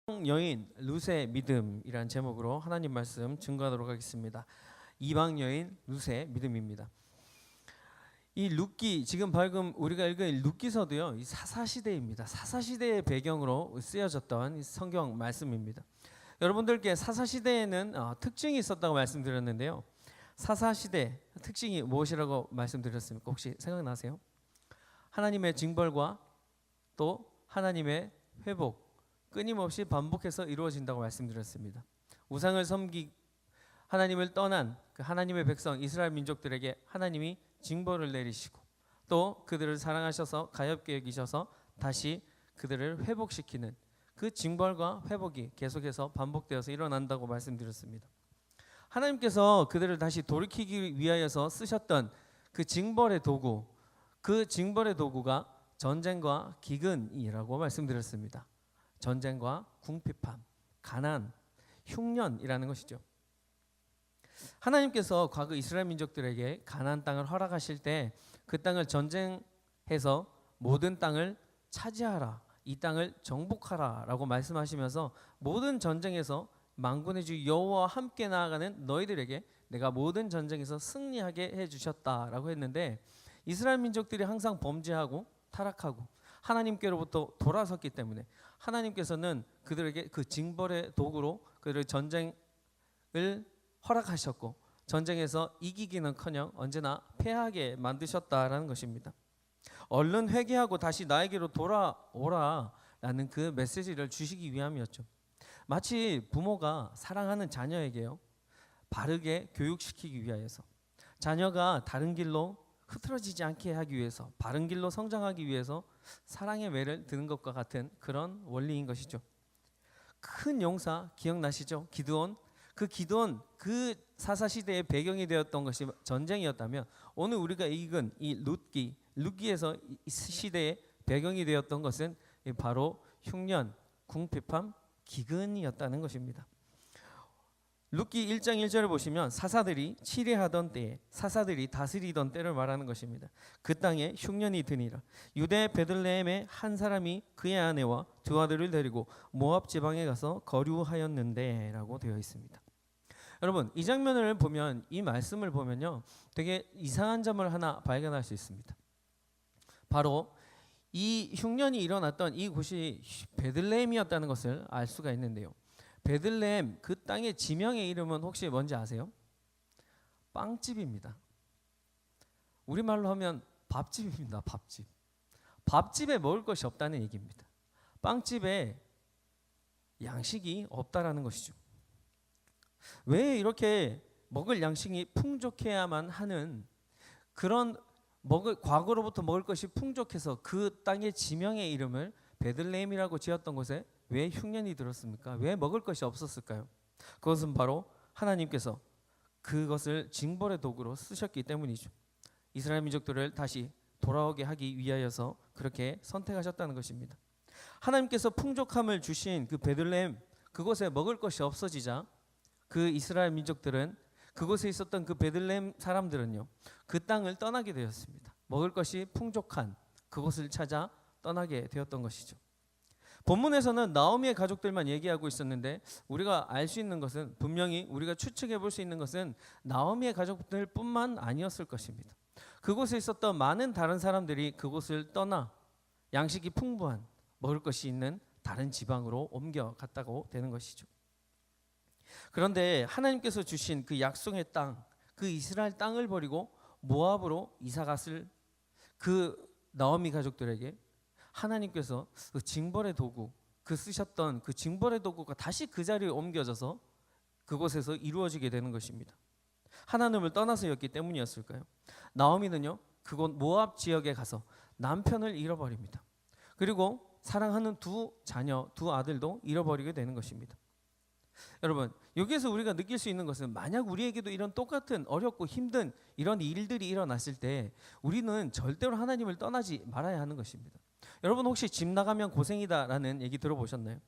여인 룻의 믿음이란 제목으로 하나님 말씀 증거하도록 하겠습니다. 이방 여인 룻의 믿음입니다. 이 룻기, 지금 방금 우리가 읽은 룻기서도요, 이 사사 시대입니다. 사사 시대의 배경으로 쓰여졌던 성경 말씀입니다. 여러분들께 사사 시대에는 특징이 있었다고 말씀드렸는데요. 사사 시대 특징이 무엇이라고 말씀드렸습니까? 혹시 생각나세요? 하나님의 징벌과 또 하나님의 회복, 끊임없이 반복해서 이루어진다고 말씀드렸습니다. 우상을 섬기 하나님을 떠난 그 하나님의 백성 이스라엘 민족들에게 하나님이 징벌을 내리시고 또 그들을 사랑하셔서 가엾게 여기셔서 다시 그들을 회복시키는 그 징벌과 회복이 계속해서 반복되어서 일어난다고 말씀드렸습니다. 하나님께서 그들을 다시 돌이키기 위하여서 쓰셨던 그 징벌의 도구, 그 징벌의 도구가 전쟁과 기근이라고 말씀드렸습니다. 전쟁과 궁핍함, 가난, 흉년이라는 것이죠. 하나님께서 과거 이스라엘 민족들에게 가나안 땅을 허락하실 때 그 땅을 전쟁해서 모든 땅을 차지하라, 이 땅을 정복하라라고 말씀하시면서 모든 전쟁에서 만군의 주 여호와와 함께 나아가는 너희들에게 내가 모든 전쟁에서 승리하게 해주셨다라고 했는데, 이스라엘 민족들이 항상 범죄하고 타락하고 하나님께로부터 돌아섰기 때문에 하나님께서는 그들에게 그 징벌의 도구로 그들의 전쟁을 허락하셨고 전쟁에서 이기기는커녕 언제나 패하게 만드셨다라는 것입니다. 얼른 회개하고 다시 나에게로 돌아오라라는 그 메시지를 주시기 위함이었죠. 마치 부모가 사랑하는 자녀에게요, 바르게 교육시키기 위하여서, 자녀가 다른 길로 흐트러지지 않게 하기 위해서, 바른 길로 성장하기 위해서 사랑의 매를 드는 것과 같은 그런 원리인 것이죠. 큰 용사 기억나시죠? 기드온. 그 사사시대의 배경이 되었던 것이 전쟁이었다면, 오늘 우리가 읽은 이 룻기에서 이 시대의 배경이 되었던 것은 바로 흉년, 궁핍함, 기근이었다는 것입니다. 룻기 1장 1절을 보시면 사사들이 치리하던 때에, 사사들이 다스리던 때를 말하는 것입니다. 그 땅에 흉년이 드니라. 유대 베들레헴의 한 사람이 그의 아내와 두 아들을 데리고 모압 지방에 가서 거류하였는데 라고 되어 있습니다. 여러분, 이 장면을 보면, 이 말씀을 보면요, 되게 이상한 점을 하나 발견할 수 있습니다. 바로 이 흉년이 일어났던 이곳이 베들레헴이었다는 것을 알 수가 있는데요. 베들레헴, 그 땅의 지명의 이름은 혹시 뭔지 아세요? 빵집입니다. 우리말로 하면 밥집입니다. 밥집. 밥집에 먹을 것이 없다는 얘기입니다. 빵집에 양식이 없다라는 것이죠. 왜 이렇게 먹을 양식이 풍족해야만 하는 그런 과거로부터 먹을 것이 풍족해서 그 땅의 지명의 이름을 베들레헴이라고 지었던 곳에 왜 흉년이 들었습니까? 왜 먹을 것이 없었을까요? 그것은 바로 하나님께서 그것을 징벌의 도구로 쓰셨기 때문이죠. 이스라엘 민족들을 다시 돌아오게 하기 위하여서 그렇게 선택하셨다는 것입니다. 하나님께서 풍족함을 주신 그 베들레헴, 그곳에 먹을 것이 없어지자 그 이스라엘 민족들은, 그곳에 있었던 그 베들레헴 사람들은요, 그 땅을 떠나게 되었습니다. 먹을 것이 풍족한 그곳을 찾아 떠나게 되었던 것이죠. 본문에서는 나오미의 가족들만 얘기하고 있었는데, 우리가 알 수 있는 것은, 분명히 우리가 추측해 볼 수 있는 것은 나오미의 가족들뿐만 아니었을 것입니다. 그곳에 있었던 많은 다른 사람들이 그곳을 떠나 양식이 풍부한, 먹을 것이 있는 다른 지방으로 옮겨갔다고 되는 것이죠. 그런데 하나님께서 주신 그 약속의 땅, 그 이스라엘 땅을 버리고 모압으로 이사갔을 그 나오미 가족들에게 하나님께서 그 징벌의 도구, 그 쓰셨던 그 징벌의 도구가 다시 그 자리에 옮겨져서 그곳에서 이루어지게 되는 것입니다. 하나님을 떠나서였기 때문이었을까요? 나오미는요, 그곳 모압 지역에 가서 남편을 잃어버립니다. 그리고 사랑하는 두 자녀, 두 아들도 잃어버리게 되는 것입니다. 여러분, 여기에서 우리가 느낄 수 있는 것은, 만약 우리에게도 이런 똑같은 어렵고 힘든 이런 일들이 일어났을 때 우리는 절대로 하나님을 떠나지 말아야 하는 것입니다. 여러분, 혹시 집 나가면 고생이다라는 얘기 들어보셨나요?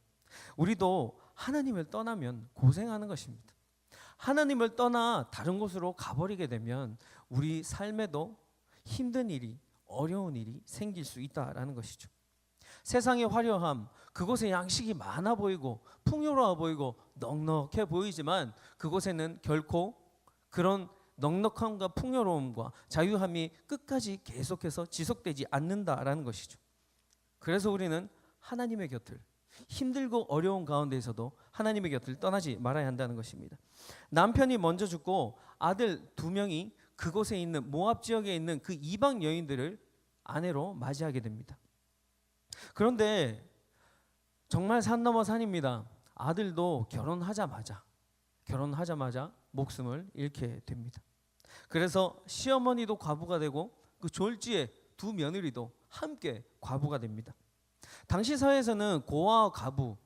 우리도 하나님을 떠나면 고생하는 것입니다. 하나님을 떠나 다른 곳으로 가버리게 되면 우리 삶에도 힘든 일이, 어려운 일이 생길 수 있다라는 것이죠. 세상의 화려함, 그곳에 양식이 많아 보이고 풍요로워 보이고 넉넉해 보이지만 그곳에는 결코 그런 넉넉함과 풍요로움과 자유함이 끝까지 계속해서 지속되지 않는다라는 것이죠. 그래서 우리는 하나님의 곁을, 힘들고 어려운 가운데에서도 하나님의 곁을 떠나지 말아야 한다는 것입니다. 남편이 먼저 죽고 아들 2명이 그곳에 있는 모압 지역에 있는 그 이방 여인들을 아내로 맞이하게 됩니다. 그런데 정말 산 넘어 산입니다. 아들도 결혼하자마자 목숨을 잃게 됩니다. 그래서 시어머니도 과부가 되고 그 졸지에 2 며느리도 함께 과부가 됩니다. 당시 사회에서는 고아와 과부,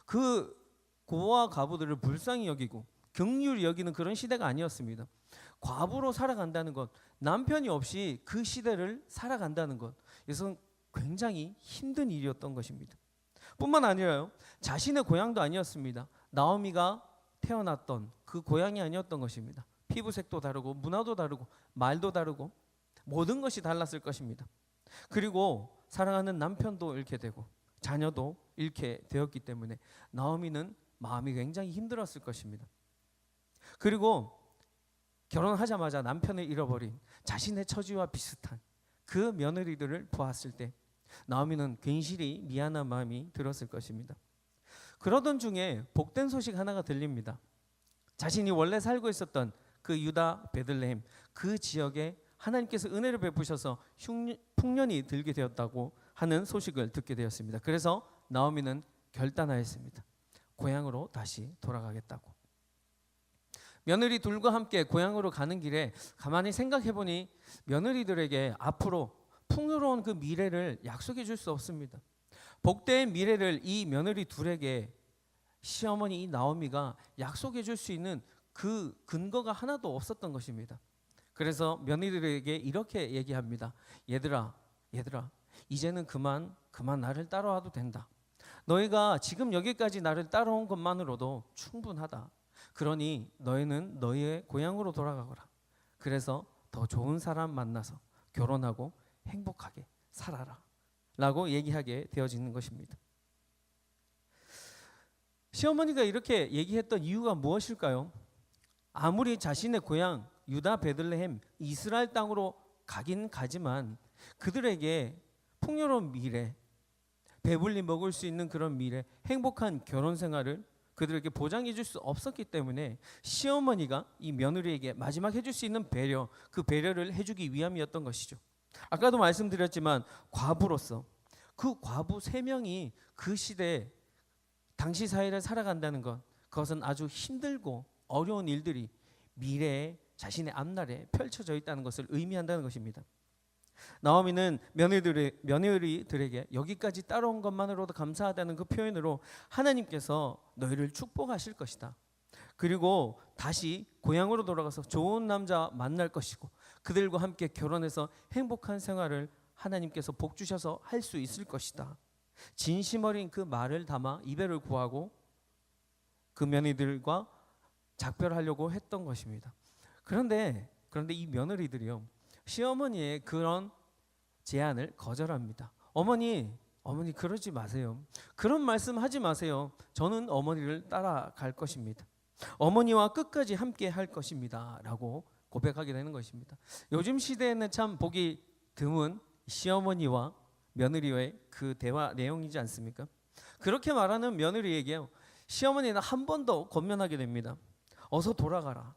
그 고아와 과부들을 불쌍히 여기고 긍휼히 여기는 그런 시대가 아니었습니다. 과부로 살아간다는 것, 남편이 없이 그 시대를 살아간다는 것, 이것은 굉장히 힘든 일이었던 것입니다. 뿐만 아니라요, 자신의 고향도 아니었습니다. 나오미가 태어났던 그 고향이 아니었던 것입니다. 피부색도 다르고 문화도 다르고 말도 다르고 모든 것이 달랐을 것입니다. 그리고 사랑하는 남편도 잃게 되고 자녀도 잃게 되었기 때문에 나오미는 마음이 굉장히 힘들었을 것입니다. 그리고 결혼하자마자 남편을 잃어버린 자신의 처지와 비슷한 그 며느리들을 보았을 때 나오미는 괜시리 미안한 마음이 들었을 것입니다. 그러던 중에 복된 소식 하나가 들립니다. 자신이 원래 살고 있었던 그 유다 베들레헴 그 지역에 하나님께서 은혜를 베푸셔서 풍년이 들게 되었다고 하는 소식을 듣게 되었습니다. 그래서 나오미는 결단하였습니다. 고향으로 다시 돌아가겠다고. 며느리 둘과 함께 고향으로 가는 길에 가만히 생각해 보니 며느리들에게 앞으로 풍요로운 그 미래를 약속해 줄 수 없습니다. 복된 미래를 이 며느리 둘에게 시어머니 이 나오미가 약속해 줄 수 있는 그 근거가 하나도 없었던 것입니다. 그래서 며느리들에게 이렇게 얘기합니다. 얘들아 이제는 그만 나를 따라와도 된다. 너희가 지금 여기까지 나를 따라온 것만으로도 충분하다. 그러니 너희는 너희의 고향으로 돌아가거라. 그래서 더 좋은 사람 만나서 결혼하고 행복하게 살아라 라고 얘기하게 되어지는 것입니다. 시어머니가 이렇게 얘기했던 이유가 무엇일까요? 아무리 자신의 고향 유다 베들레헴 이스라엘 땅으로 가긴 가지만 그들에게 풍요로운 미래, 배불리 먹을 수 있는 그런 미래, 행복한 결혼 생활을 그들에게 보장해 줄 수 없었기 때문에 시어머니가 이 며느리에게 마지막 해줄 수 있는 배려, 그 배려를 해주기 위함이었던 것이죠. 아까도 말씀드렸지만 과부로서 그 과부 3명이 그 시대에 당시 사회를 살아간다는 것, 그것은 아주 힘들고 어려운 일들이 미래에 자신의 앞날에 펼쳐져 있다는 것을 의미한다는 것입니다. 나오미는 며느리들에게 여기까지 따라온 것만으로도 감사하다는 그 표현으로 하나님께서 너희를 축복하실 것이다. 그리고 다시 고향으로 돌아가서 좋은 남자 만날 것이고 그들과 함께 결혼해서 행복한 생활을 하나님께서 복 주셔서 할 수 있을 것이다. 진심 어린 그 말을 담아 이별을 구하고 그 며느리들과 작별하려고 했던 것입니다. 그런데 이 며느리들이요, 시어머니의 그런 제안을 거절합니다. 어머니 그러지 마세요. 그런 말씀 하지 마세요. 저는 어머니를 따라갈 것입니다. 어머니와 끝까지 함께 할 것입니다 라고 고백하게 되는 것입니다. 요즘 시대에는 참 보기 드문 시어머니와 며느리의 그 대화 내용이지 않습니까? 그렇게 말하는 며느리에게 시어머니는 한 번 더 권면하게 됩니다. 어서 돌아가라.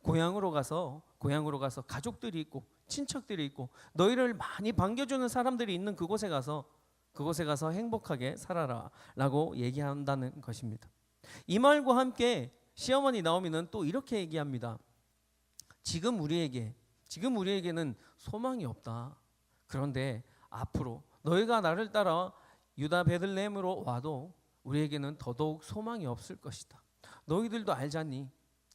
고향으로 가서 가족들이 있고 친척들이 있고 너희를 많이 반겨주는 사람들이 있는 그곳에 가서 행복하게 살아라 라고 얘기한다는 것입니다. 이 말과 함께 시어머니 나오미는 또 이렇게 얘기합니다. 지금 우리에게는 소망이 없다. 그런데 앞으로 너희가 나를 따라 유다 베들레헴으로 와도 우리에게는 더더욱 소망이 없을 것이다. 너희들도 알잖니?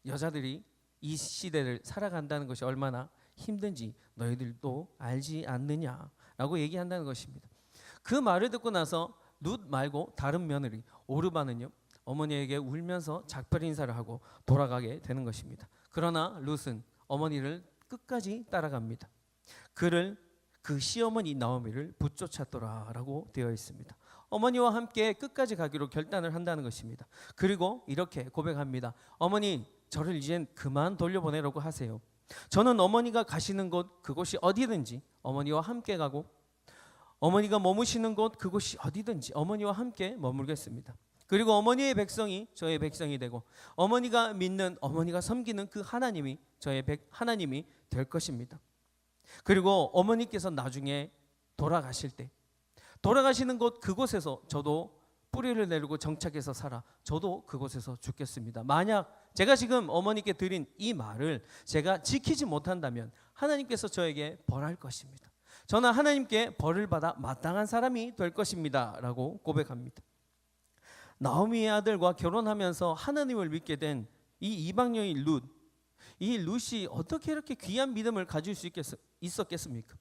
여자들이 이 시대를 살아간다는 것이 얼마나 힘든지 너희들도 알지 않느냐라고 얘기한다는 것입니다. 그 말을 듣고 나서 룻 말고 다른 며느리 오르바는요, 어머니에게 울면서 작별 인사를 하고 돌아가게 되는 것입니다. 그러나 룻은 어머니를 끝까지 따라갑니다. 그 시어머니 나오미를 붙쫓았더라라고 되어 있습니다. 어머니와 함께 끝까지 가기로 결단을 한다는 것입니다. 그리고 이렇게 고백합니다. 어머니, 저를 이젠 그만 돌려보내라고 하세요. 저는 어머니가 가시는 곳 그곳이 어디든지 어머니와 함께 가고 어머니가 머무시는 곳 그곳이 어디든지 어머니와 함께 머물겠습니다. 그리고 어머니의 백성이 저의 백성이 되고 어머니가 믿는 어머니가 섬기는 그 하나님이 저의 하나님이 될 것입니다. 그리고 어머니께서 나중에 돌아가실 때 돌아가시는 곳 그곳에서 저도 뿌리를 내리고 정착해서 살아 저도 그곳에서 죽겠습니다. 만약 제가 지금 어머니께 드린 이 말을 제가 지키지 못한다면 하나님께서 저에게 벌할 것입니다. 저는 하나님께 벌을 받아 마땅한 사람이 될 것입니다 라고 고백합니다. 나오미의 아들과 결혼하면서 하나님을 믿게 된 이 이방 여인 룻, 이 룻이 어떻게 이렇게 귀한 믿음을 가질 수 있었겠습니까?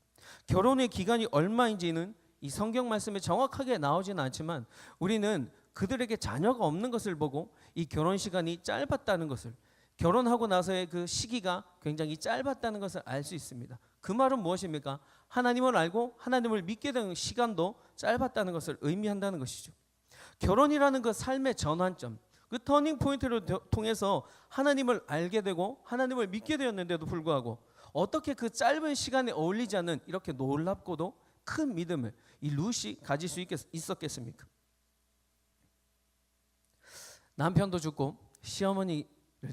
결혼의 기간이 얼마인지는 이 성경 말씀에 정확하게 나오지는 않지만 우리는 그들에게 자녀가 없는 것을 보고 이 결혼 시간이 짧았다는 것을, 결혼하고 나서의 그 시기가 굉장히 짧았다는 것을 알 수 있습니다. 그 말은 무엇입니까? 하나님을 알고 하나님을 믿게 된 시간도 짧았다는 것을 의미한다는 것이죠. 결혼이라는 그 삶의 전환점, 그 터닝 포인트를 통해서 하나님을 알게 되고 하나님을 믿게 되었는데도 불구하고 어떻게 그 짧은 시간에 어울리지 않는 이렇게 놀랍고도 큰 믿음을 이 룻이 가질 수 있었겠습니까? 남편도 죽고 시어머니를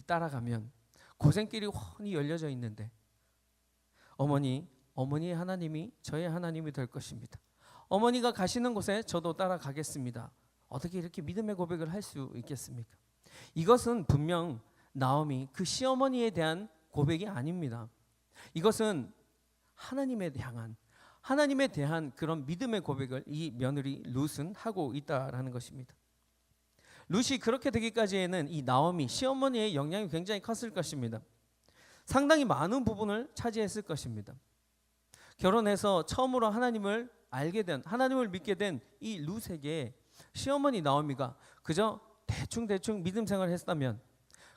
따라가면 고생길이 훤히 열려져 있는데 어머니의 하나님이 저의 하나님이 될 것입니다. 어머니가 가시는 곳에 저도 따라가겠습니다. 어떻게 이렇게 믿음의 고백을 할 수 있겠습니까? 이것은 분명 나오미 그 시어머니에 대한 고백이 아닙니다. 이것은 하나님에 대한 그런 믿음의 고백을 이 며느리 룻은 하고 있다라는 것입니다. 룻이 그렇게 되기까지에는 이 나오미 시어머니의 영향이 굉장히 컸을 것입니다. 상당히 많은 부분을 차지했을 것입니다. 결혼해서 처음으로 하나님을 알게 된, 하나님을 믿게 된 이 룻에게 시어머니 나오미가 그저 대충 믿음 생활을 했다면,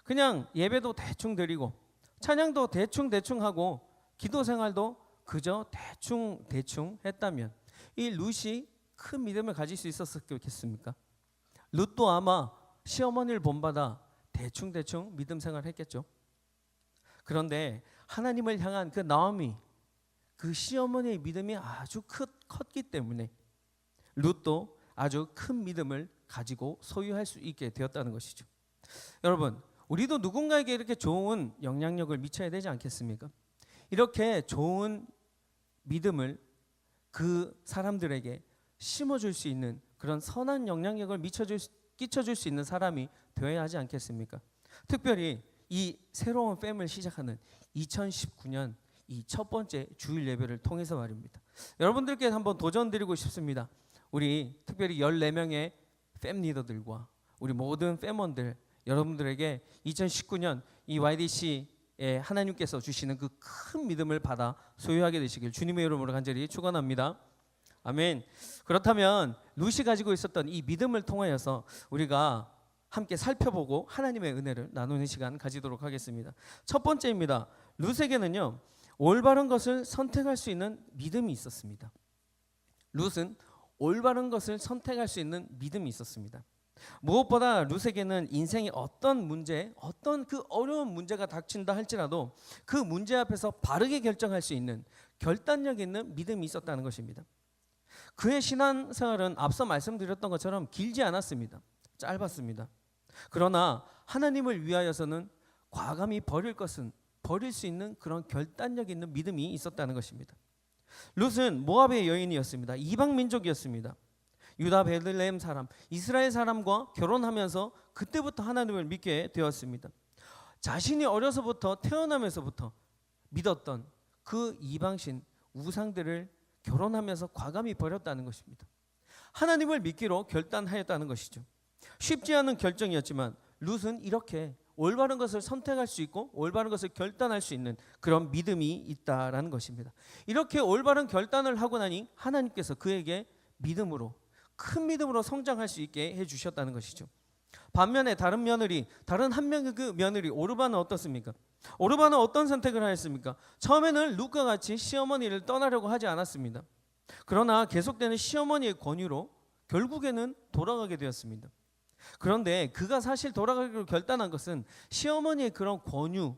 그냥 예배도 대충 드리고 찬양도 대충 하고 기도 생활도 그저 대충 했다면 이 룻이 큰 믿음을 가질 수 있었겠습니까? 룻도 아마 시어머니를 본받아 대충 믿음 생활을 했겠죠. 그런데 하나님을 향한 그 나오미, 그 시어머니의 믿음이 아주 컸기 때문에 룻도 아주 큰 믿음을 가지고 소유할 수 있게 되었다는 것이죠. 여러분, 우리도 누군가에게 이렇게 좋은 영향력을 미쳐야 되지 않겠습니까? 이렇게 좋은 믿음을 그 사람들에게 심어줄 수 있는 그런 선한 영향력을 끼쳐줄 수 있는 사람이 되어야 하지 않겠습니까? 특별히 이 새로운 팸을 시작하는 2019년 이 첫 번째 주일 예배를 통해서 말입니다. 여러분들께 한번 도전드리고 싶습니다. 우리 특별히 14명의 팸 리더들과 우리 모든 팸원들, 여러분들에게 2019년 이 YDC에 하나님께서 주시는 그 큰 믿음을 받아 소유하게 되시길 주님의 이름으로 간절히 축원합니다. 아멘. 그렇다면 룻이 가지고 있었던 이 믿음을 통하여서 우리가 함께 살펴보고 하나님의 은혜를 나누는 시간 가지도록 하겠습니다. 첫 번째입니다. 룻에게는요, 올바른 것을 선택할 수 있는 믿음이 있었습니다. 룻은 올바른 것을 선택할 수 있는 믿음이 있었습니다. 무엇보다 룻에게는 인생의 어떤 그 어려운 문제가 닥친다 할지라도 그 문제 앞에서 바르게 결정할 수 있는 결단력 있는 믿음이 있었다는 것입니다. 그의 신앙생활은 앞서 말씀드렸던 것처럼 길지 않았습니다. 짧았습니다. 그러나 하나님을 위하여서는 과감히 버릴 수 있는 그런 결단력 있는 믿음이 있었다는 것입니다. 룻은 모압의 여인이었습니다. 이방 민족이었습니다. 유다 베들레헴 사람, 이스라엘 사람과 결혼하면서 그때부터 하나님을 믿게 되었습니다. 자신이 어려서부터 태어나면서부터 믿었던 그 이방신 우상들을 결혼하면서 과감히 버렸다는 것입니다. 하나님을 믿기로 결단하였다는 것이죠. 쉽지 않은 결정이었지만 룻은 이렇게 올바른 것을 선택할 수 있고 올바른 것을 결단할 수 있는 그런 믿음이 있다라는 것입니다. 이렇게 올바른 결단을 하고 나니 하나님께서 그에게 큰 믿음으로 성장할 수 있게 해주셨다는 것이죠. 반면에 다른 한 명의 그 며느리 오르바는 어떻습니까? 오르바는 어떤 선택을 하였습니까? 처음에는 룻과 같이 시어머니를 떠나려고 하지 않았습니다. 그러나 계속되는 시어머니의 권유로 결국에는 돌아가게 되었습니다. 그런데 그가 사실 돌아가기로 결단한 것은 시어머니의 그런 권유,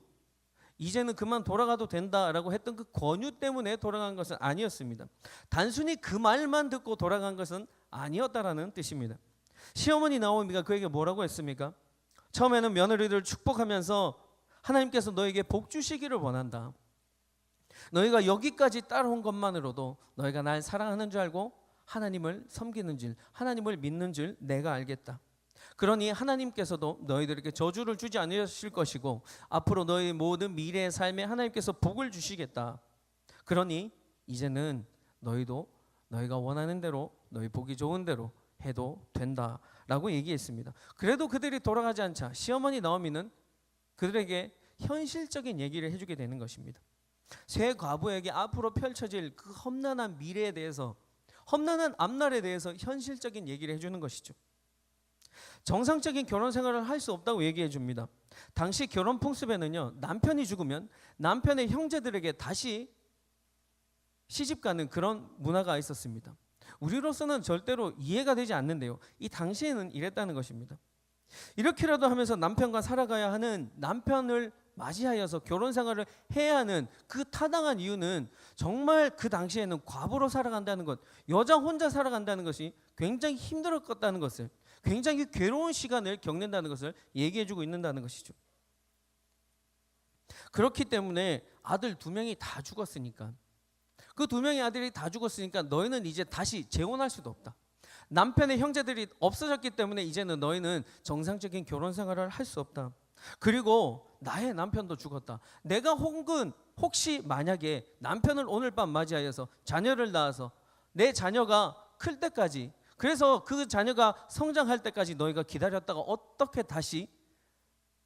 이제는 그만 돌아가도 된다라고 했던 그 권유 때문에 돌아간 것은 아니었습니다. 단순히 그 말만 듣고 돌아간 것은 아니었다라는 뜻입니다. 시어머니 나오미가 그에게 뭐라고 했습니까? 처음에는 며느리들을 축복하면서 하나님께서 너에게 복 주시기를 원한다. 너희가 여기까지 따라온 것만으로도 너희가 날 사랑하는 줄 알고 하나님을 섬기는 줄, 하나님을 믿는 줄 내가 알겠다. 그러니 하나님께서도 너희들에게 저주를 주지 않으실 것이고 앞으로 너희 모든 미래의 삶에 하나님께서 복을 주시겠다. 그러니 이제는 너희도 너희가 원하는 대로, 너희 보기 좋은 대로 해도 된다라고 얘기했습니다. 그래도 그들이 돌아가지 않자 시어머니 나오미는 그들에게 현실적인 얘기를 해주게 되는 것입니다. 새 과부에게 앞으로 펼쳐질 그 험난한 미래에 대해서, 험난한 앞날에 대해서 현실적인 얘기를 해주는 것이죠. 정상적인 결혼 생활을 할 수 없다고 얘기해 줍니다. 당시 결혼 풍습에는요, 남편이 죽으면 남편의 형제들에게 다시 시집가는 그런 문화가 있었습니다. 우리로서는 절대로 이해가 되지 않는데요, 이 당시에는 이랬다는 것입니다. 이렇게라도 하면서 남편과 살아가야 하는 남편을 맞이하여서 결혼 생활을 해야 하는 그 타당한 이유는 정말 그 당시에는 과부로 살아간다는 것, 여자 혼자 살아간다는 것이 굉장히 힘들었다는 것을, 굉장히 괴로운 시간을 겪는다는 것을 얘기해주고 있는다는 것이죠. 그렇기 때문에 아들 2명이 다 죽었으니까, 그 2명의 아들이 다 죽었으니까 너희는 이제 다시 재혼할 수도 없다. 남편의 형제들이 없어졌기 때문에 이제는 너희는 정상적인 결혼 생활을 할 수 없다. 그리고 나의 남편도 죽었다. 내가 혹시 만약에 남편을 오늘 밤 맞이하여서 자녀를 낳아서 내 자녀가 클 때까지, 그래서 그 자녀가 성장할 때까지 너희가 기다렸다가 어떻게 다시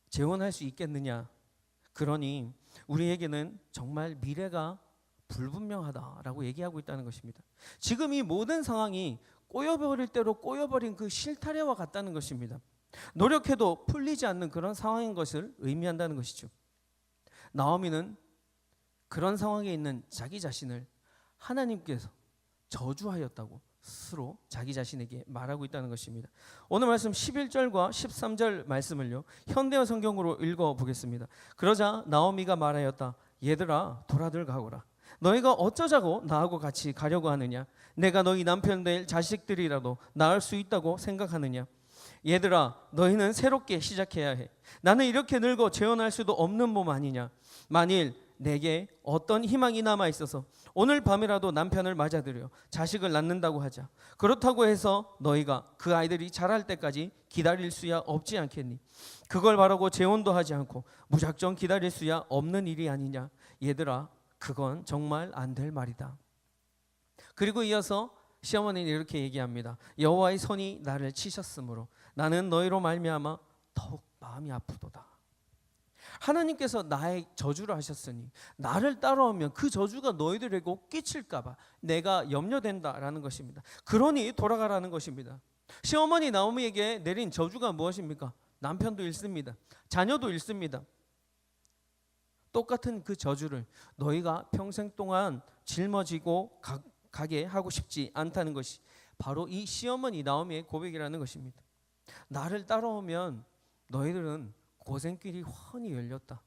재혼할 수 있겠느냐. 그러니 우리에게는 정말 미래가 불분명하다라고 얘기하고 있다는 것입니다. 지금 이 모든 상황이 꼬여버릴 대로 꼬여버린 그 실타래와 같다는 것입니다. 노력해도 풀리지 않는 그런 상황인 것을 의미한다는 것이죠. 나오미는 그런 상황에 있는 자기 자신을 하나님께서 저주하였다고 스스로 자기 자신에게 말하고 있다는 것입니다. 오늘 말씀 11절과 13절 말씀을요, 현대어 성경으로 읽어보겠습니다. 그러자 나오미가 말하였다. 얘들아, 돌아들 가거라. 너희가 어쩌자고 나하고 같이 가려고 하느냐? 내가 너희 남편 될 자식들이라도 낳을 수 있다고 생각하느냐? 얘들아, 너희는 새롭게 시작해야 해. 나는 이렇게 늙어 재혼할 수도 없는 몸 아니냐? 만일 내게 어떤 희망이 남아 있어서 오늘 밤이라도 남편을 맞아들여 자식을 낳는다고 하자. 그렇다고 해서 너희가 그 아이들이 자랄 때까지 기다릴 수야 없지 않겠니? 그걸 바라고 재혼도 하지 않고 무작정 기다릴 수야 없는 일이 아니냐? 얘들아, 그건 정말 안 될 말이다. 그리고 이어서 시어머니는 이렇게 얘기합니다. 여호와의 손이 나를 치셨으므로 나는 너희로 말미암아 더욱 마음이 아프도다. 하나님께서 나의 저주를 하셨으니 나를 따라오면 그 저주가 너희들에게 끼칠까 봐 내가 염려된다라는 것입니다. 그러니 돌아가라는 것입니다. 시어머니 나오미에게 내린 저주가 무엇입니까? 남편도 잃습니다. 자녀도 잃습니다. 똑같은 그 저주를 너희가 평생 동안 짊어지고 가게 하고 싶지 않다는 것이 바로 이 시어머니 나오미의 고백이라는 것입니다. 나를 따라오면 너희들은 고생길이 훤히 열렸다.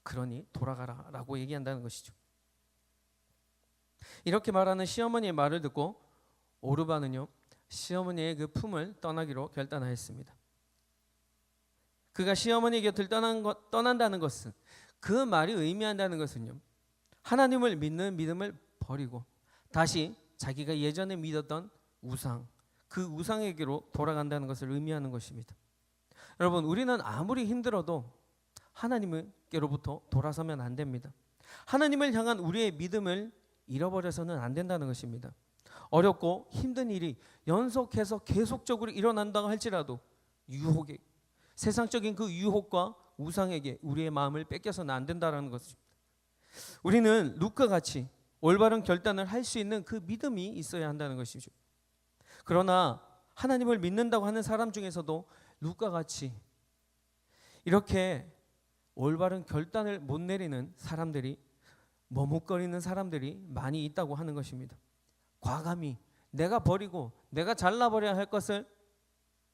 그러니 돌아가라 라고 얘기한다는 것이죠. 이렇게 말하는 시어머니의 말을 듣고 오르바는요, 시어머니의 그 품을 떠나기로 결단하였습니다. 그가 시어머니 곁을 떠난다는 것은, 그 말이 의미한다는 것은요, 하나님을 믿는 믿음을 버리고 다시 자기가 예전에 믿었던 우상, 그 우상에게로 돌아간다는 것을 의미하는 것입니다. 여러분, 우리는 아무리 힘들어도 하나님께로부터 돌아서면 안 됩니다. 하나님을 향한 우리의 믿음을 잃어버려서는 안 된다는 것입니다. 어렵고 힘든 일이 연속해서 계속적으로 일어난다고 할지라도 유혹에, 세상적인 그 유혹과 우상에게 우리의 마음을 뺏겨서는 안 된다는 것입니다. 우리는 룻과 같이 올바른 결단을 할 수 있는 그 믿음이 있어야 한다는 것이죠. 그러나 하나님을 믿는다고 하는 사람 중에서도 룻과 같이 이렇게 올바른 결단을 못 내리는 사람들이, 머뭇거리는 사람들이 많이 있다고 하는 것입니다. 과감히 내가 버리고 내가 잘라버려야 할 것을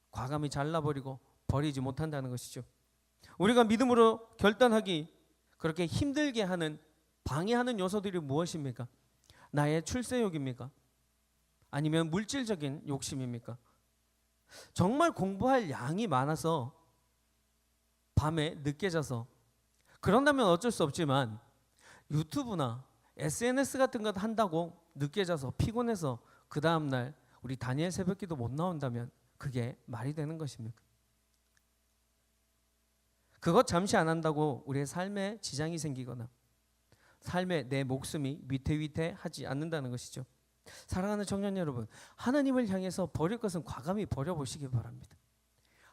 과감히 잘라버리고 버리지 못한다는 것이죠. 우리가 믿음으로 결단하기 그렇게 힘들게 하는 방해하는 요소들이 무엇입니까? 나의 출세욕입니까? 아니면 물질적인 욕심입니까? 정말 공부할 양이 많아서 밤에 늦게 자서, 그런다면 어쩔 수 없지만 유튜브나 SNS 같은 것 한다고 늦게 자서 피곤해서 그 다음날 우리 다니엘 새벽기도 못 나온다면 그게 말이 되는 것입니까? 그것 잠시 안 한다고 우리의 삶에 지장이 생기거나 삶에 내 목숨이 위태위태하지 않는다는 것이죠. 사랑하는 청년 여러분, 하나님을 향해서 버릴 것은 과감히 버려보시기 바랍니다.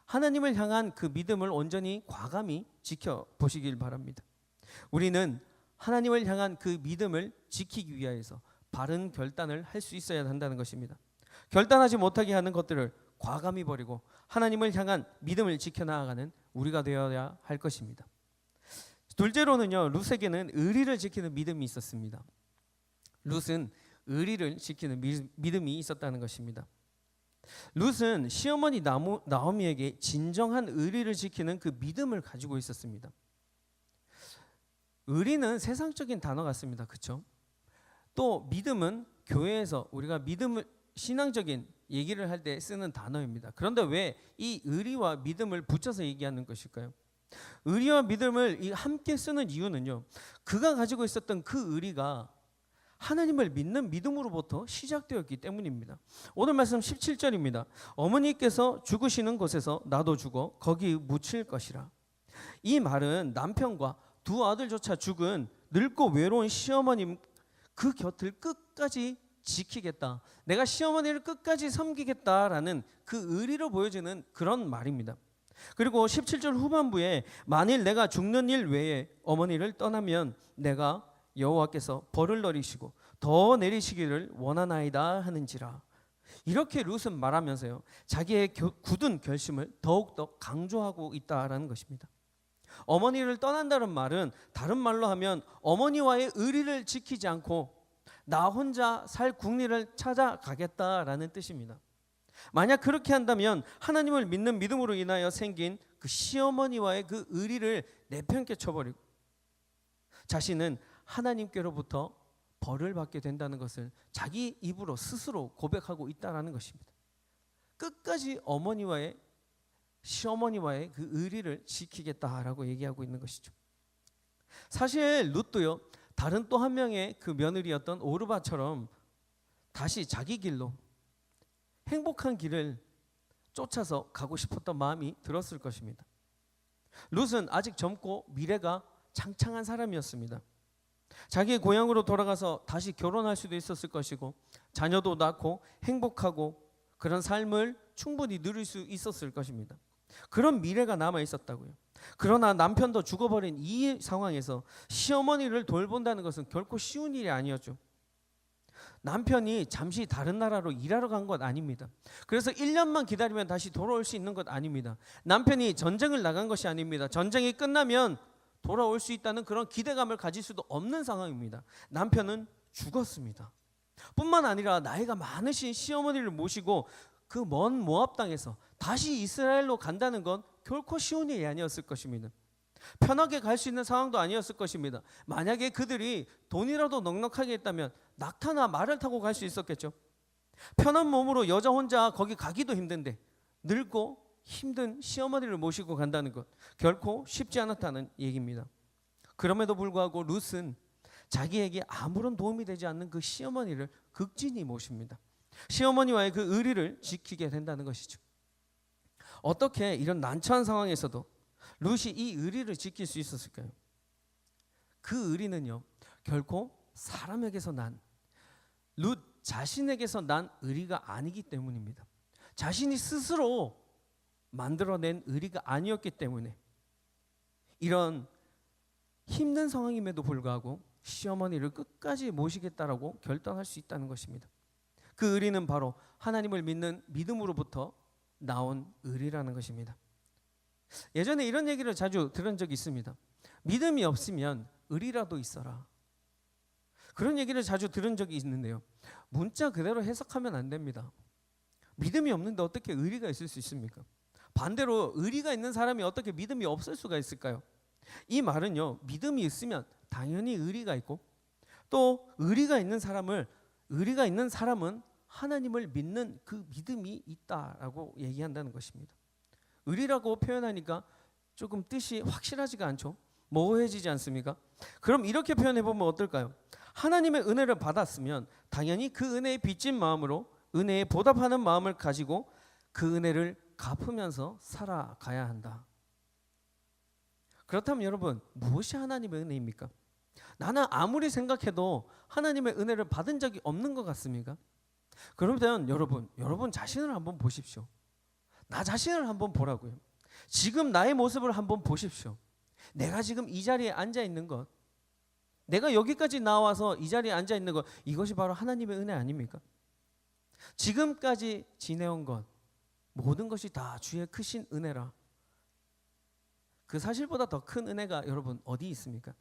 하나님을 향한 그 믿음을 온전히 과감히 지켜보시길 바랍니다. 우리는 하나님을 향한 그 믿음을 지키기 위하여서 바른 결단을 할 수 있어야 한다는 것입니다. 결단하지 못하게 하는 것들을 과감히 버리고 하나님을 향한 믿음을 지켜나가는 우리가 되어야 할 것입니다. 둘째로는요, 룻에게는 의리를 지키는 믿음이 있었습니다. 룻은 의리를 지키는 믿음이 있었다는 것입니다. 룻은 시어머니 나오미에게 진정한 의리를 지키는 그 믿음을 가지고 있었습니다. 의리는 세상적인 단어 같습니다. 그렇죠? 또 믿음은 교회에서 우리가 믿음을 신앙적인 얘기를 할 때 쓰는 단어입니다. 그런데 왜 이 의리와 믿음을 붙여서 얘기하는 것일까요? 의리와 믿음을 함께 쓰는 이유는요, 그가 가지고 있었던 그 의리가 하나님을 믿는 믿음으로부터 시작되었기 때문입니다. 오늘 말씀 17절입니다. 어머니께서 죽으시는 곳에서 나도 죽어 거기 묻힐 것이라. 이 말은 남편과 두 아들조차 죽은 늙고 외로운 시어머님 그 곁을 끝까지 지키겠다, 내가 시어머니를 끝까지 섬기겠다라는 그 의리로 보여지는 그런 말입니다. 그리고 17절 후반부에 만일 내가 죽는 일 외에 어머니를 떠나면 내가 여호와께서 벌을 내리시고 더 내리시기를 원하나이다 하는지라. 이렇게 룻은 말하면서요, 자기의 굳은 결심을 더욱더 강조하고 있다라는 것입니다. 어머니를 떠난다는 말은 다른 말로 하면 어머니와의 의리를 지키지 않고 나 혼자 살 국리를 찾아가겠다라는 뜻입니다. 만약 그렇게 한다면 하나님을 믿는 믿음으로 인하여 생긴 그 시어머니와의 그 의리를 내팽개 쳐버리고 자신은 하나님께로부터 벌을 받게 된다는 것을 자기 입으로 스스로 고백하고 있다는 것입니다. 끝까지 시어머니와의 그 의리를 지키겠다라고 얘기하고 있는 것이죠. 사실 룻도요, 다른 또 한 명의 그 며느리였던 오르바처럼 다시 자기 길로 행복한 길을 쫓아서 가고 싶었던 마음이 들었을 것입니다. 룻은 아직 젊고 미래가 창창한 사람이었습니다. 자기의 고향으로 돌아가서 다시 결혼할 수도 있었을 것이고 자녀도 낳고 행복하고 그런 삶을 충분히 누릴 수 있었을 것입니다. 그런 미래가 남아 있었다고요. 그러나 남편도 죽어버린 이 상황에서 시어머니를 돌본다는 것은 결코 쉬운 일이 아니었죠. 남편이 잠시 다른 나라로 일하러 간 것 아닙니다. 그래서 1년만 기다리면 다시 돌아올 수 있는 것 아닙니다. 남편이 전쟁을 나간 것이 아닙니다. 전쟁이 끝나면 돌아올 수 있다는 그런 기대감을 가질 수도 없는 상황입니다. 남편은 죽었습니다. 뿐만 아니라 나이가 많으신 시어머니를 모시고 그 먼 모압 땅에서 다시 이스라엘로 간다는 건 결코 쉬운 일이 아니었을 것입니다. 편하게 갈 수 있는 상황도 아니었을 것입니다. 만약에 그들이 돈이라도 넉넉하게 했다면 낙타나 말을 타고 갈 수 있었겠죠. 편한 몸으로 여자 혼자 거기 가기도 힘든데 늙고 힘든 시어머니를 모시고 간다는 것 결코 쉽지 않았다는 얘기입니다. 그럼에도 불구하고 룻은 자기에게 아무런 도움이 되지 않는 그 시어머니를 극진히 모십니다. 시어머니와의 그 의리를 지키게 된다는 것이죠. 어떻게 이런 난처한 상황에서도 룻이 이 의리를 지킬 수 있었을까요? 그 의리는요, 결코 사람에게서 룻 자신에게서 난 의리가 아니기 때문입니다. 자신이 스스로 만들어낸 의리가 아니었기 때문에 이런 힘든 상황임에도 불구하고 시어머니를 끝까지 모시겠다라고 결단할 수 있다는 것입니다. 그 의리는 바로 하나님을 믿는 믿음으로부터 나온 의리라는 것입니다. 예전에 이런 얘기를 자주 들은 적이 있습니다. 믿음이 없으면 의리라도 있어라. 그런 얘기를 자주 들은 적이 있는데요, 문자 그대로 해석하면 안 됩니다. 믿음이 없는데 어떻게 의리가 있을 수 있습니까? 반대로 의리가 있는 사람이 어떻게 믿음이 없을 수가 있을까요? 이 말은요, 믿음이 있으면 당연히 의리가 있고, 또 의리가 있는 사람은 하나님을 믿는 그 믿음이 있다라고 얘기한다는 것입니다. 의리라고 표현하니까 조금 뜻이 확실하지가 않죠. 모호해지지 않습니까? 그럼 이렇게 표현해 보면 어떨까요? 하나님의 은혜를 받았으면 당연히 그 은혜에 빚진 마음으로 은혜에 보답하는 마음을 가지고 그 은혜를 갚으면서 살아가야 한다. 그렇다면 여러분, 무엇이 하나님의 은혜입니까? 나는 아무리 생각해도 하나님의 은혜를 받은 적이 없는 것 같습니까? 그러면 여러분 자신을 한번 보십시오. 나 자신을 한번 보라고요. 지금 나의 모습을 한번 보십시오. 내가 지금 이 자리에 앉아 있는 것, 내가 여기까지 나와서 이 자리에 앉아 있는 것, 이것이 바로 하나님의 은혜 아닙니까? 지금까지 지내온 것, 모든 것이 다 주의 크신 은혜라. 그 사실보다 더 큰 은혜가 여러분 어디 있습니까?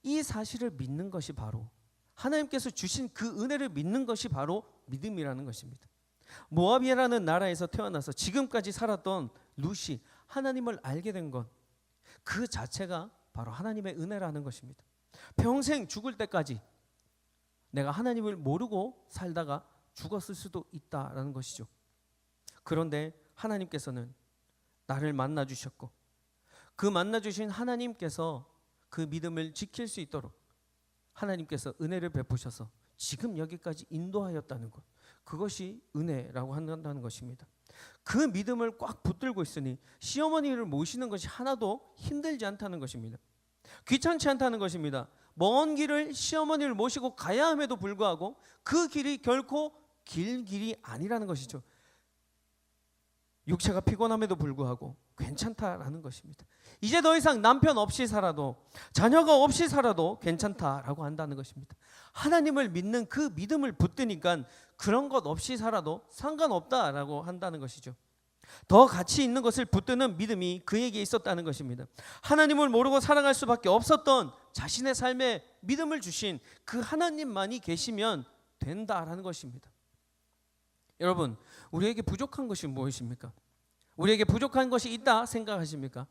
이 사실을 믿는 것이 바로, 하나님께서 주신 그 은혜를 믿는 것이 바로 믿음이라는 것입니다. 모압이라는 나라에서 태어나서 지금까지 살았던 룻이 하나님을 알게 된 것, 그 자체가 바로 하나님의 은혜라는 것입니다. 평생 죽을 때까지 내가 하나님을 모르고 살다가 죽었을 수도 있다라는 것이죠. 그런데 하나님께서는 나를 만나 주셨고, 그 만나 주신 하나님께서 그 믿음을 지킬 수 있도록 하나님께서 은혜를 베푸셔서 지금 여기까지 인도하였다는 것, 그것이 은혜라고 한다는 것입니다. 그 믿음을 꽉 붙들고 있으니 시어머니를 모시는 것이 하나도 힘들지 않다는 것입니다. 귀찮지 않다는 것입니다. 먼 길을 시어머니를 모시고 가야 함에도 불구하고 그 길이 결코 길 길이 아니라는 것이죠. 육체가 피곤함에도 불구하고 괜찮다라는 것입니다. 이제 더 이상 남편 없이 살아도, 자녀가 없이 살아도 괜찮다라고 한다는 것입니다. 하나님을 믿는 그 믿음을 붙드니까 그런 것 없이 살아도 상관없다라고 한다는 것이죠. 더 가치 있는 것을 붙드는 믿음이 그에게 있었다는 것입니다. 하나님을 모르고 살아갈 수밖에 없었던 자신의 삶에 믿음을 주신 그 하나님만이 계시면 된다라는 것입니다. 여러분, 우리에게 부족한 것이 무엇입니까? 우리에게 부족한 것이 있다 생각하십니까?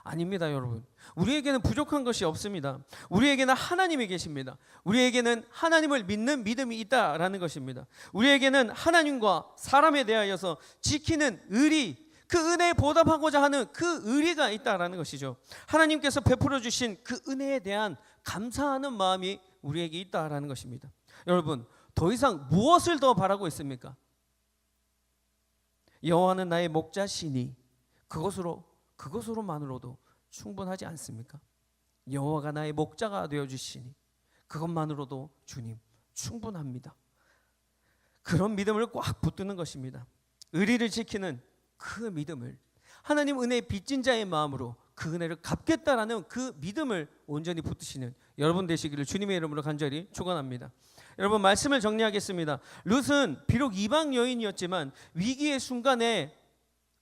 아닙니다, 여러분. 우리에게는 부족한 것이 없습니다. 우리에게는 하나님이 계십니다. 우리에게는 하나님을 믿는 믿음이 있다라는 것입니다. 우리에게는 하나님과 사람에 대하여서 지키는 의리, 그 은혜에 보답하고자 하는 그 의리가 있다라는 것이죠. 하나님께서 베풀어 주신 그 은혜에 대한 감사하는 마음이 우리에게 있다라는 것입니다. 여러분, 더 이상 무엇을 더 바라고 있습니까? 여호와는 나의 목자시니 그것으로만으로도 충분하지 않습니까? 여호와가 나의 목자가 되어 주시니 그것만으로도 주님 충분합니다. 그런 믿음을 꽉 붙드는 것입니다. 의리를 지키는 그 믿음을, 하나님 은혜의 빚진 자의 마음으로 그 은혜를 갚겠다라는 그 믿음을 온전히 붙드시는 여러분 되시기를 주님의 이름으로 간절히 축원합니다. 여러분, 말씀을 정리하겠습니다. 룻은 비록 이방 여인이었지만 위기의 순간에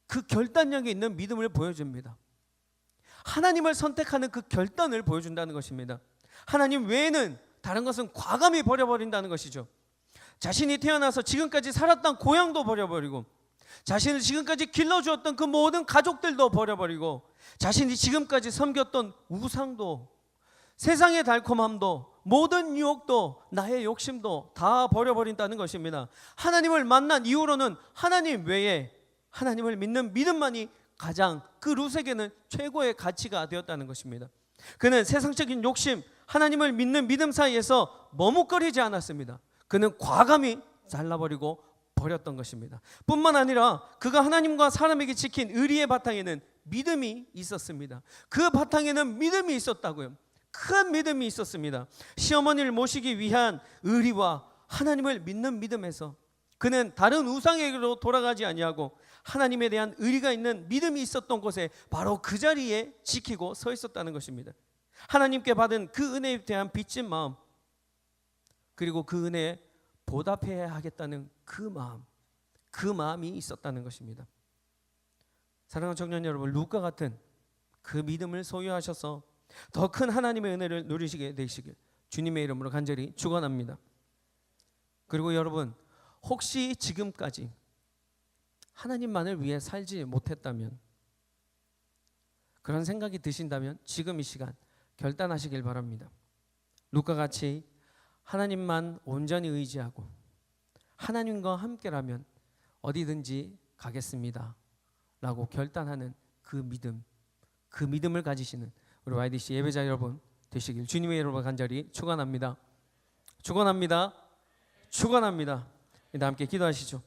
그 결단력이 있는 믿음을 보여줍니다. 하나님을 선택하는 그 결단을 보여준다는 것입니다. 하나님 외에는 다른 것은 과감히 버려버린다는 것이죠. 자신이 태어나서 지금까지 살았던 고향도 버려버리고, 자신을 지금까지 길러주었던 그 모든 가족들도 버려버리고, 자신이 지금까지 섬겼던 우상도, 세상의 달콤함도, 모든 유혹도, 나의 욕심도 다 버려버린다는 것입니다. 하나님을 만난 이후로는 하나님 외에 하나님을 믿는 믿음만이 가장 그 룻에게는 최고의 가치가 되었다는 것입니다. 그는 세상적인 욕심, 하나님을 믿는 믿음 사이에서 머뭇거리지 않았습니다. 그는 과감히 잘라버리고 버렸던 것입니다. 뿐만 아니라 그가 하나님과 사람에게 지킨 의리의 바탕에는 믿음이 있었습니다. 그 바탕에는 믿음이 있었다고요. 큰 믿음이 있었습니다. 시어머니를 모시기 위한 의리와 하나님을 믿는 믿음에서 그는 다른 우상에게로 돌아가지 아니하고 하나님에 대한 의리가 있는 믿음이 있었던 곳에 바로 그 자리에 지키고 서 있었다는 것입니다. 하나님께 받은 그 은혜에 대한 빚진 마음, 그리고 그 은혜에 보답해야 하겠다는 그 마음이 있었다는 것입니다. 사랑하는 청년 여러분, 룻과 같은 그 믿음을 소유하셔서 더 큰 하나님의 은혜를 누리시게 되시길 주님의 이름으로 간절히 축원합니다. 그리고 여러분, 혹시 지금까지 하나님만을 위해 살지 못했다면, 그런 생각이 드신다면 지금 이 시간 결단하시길 바랍니다. 룻과 같이 하나님만 온전히 의지하고 하나님과 함께라면 어디든지 가겠습니다 라고 결단하는 그 믿음을 가지시는 우리 YDC 예배자 여러분 되시길 주님의 이름으로 간절히 축원합니다. 축원합니다. 축원합니다. 함께 기도하시죠.